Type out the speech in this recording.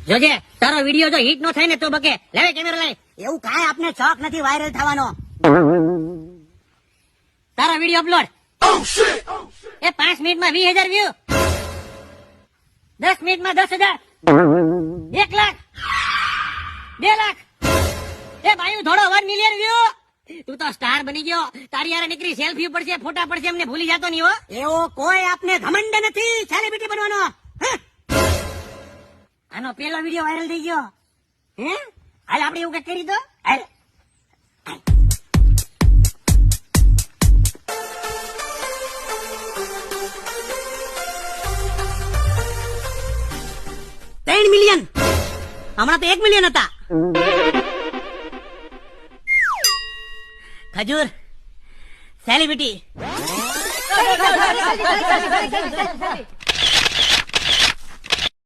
જોજે તારો વિડીયો જો હિટ નો થાય ને તો બકે. લાવે કેમેરા લાય. એવું કાંઈ આપને શોખ નથી વાયરલ થવાનો. તારો વિડીયો અપલોડ. એ 5 મિનિટમાં 20,000 વ્યૂ, 10 મિનિટમાં 10,000, 1 લાખ, 2 લાખ. એ ભાઈ થોડો 1 મિલિયન વ્યૂ. તું તો સ્ટાર બની ગયો. તારી યાર નીકળી સેલ્ફી પડશે, ફોટા પડશે, એમને ભૂલી જતો નહીં હો. એવો કોઈ આપને ઘમંડ નથી સેલિબ્રિટી બનવાનો. હે? આનો પેલો વિડીયો વાયરલ થઈ ગયો. હે? હાલ આપણે એવું કઈ કરી દો. હાલ. $3 મિલિયન. હમણાં તો 1 મિલિયન હતા. ખજૂર સેલિબ્રિટી.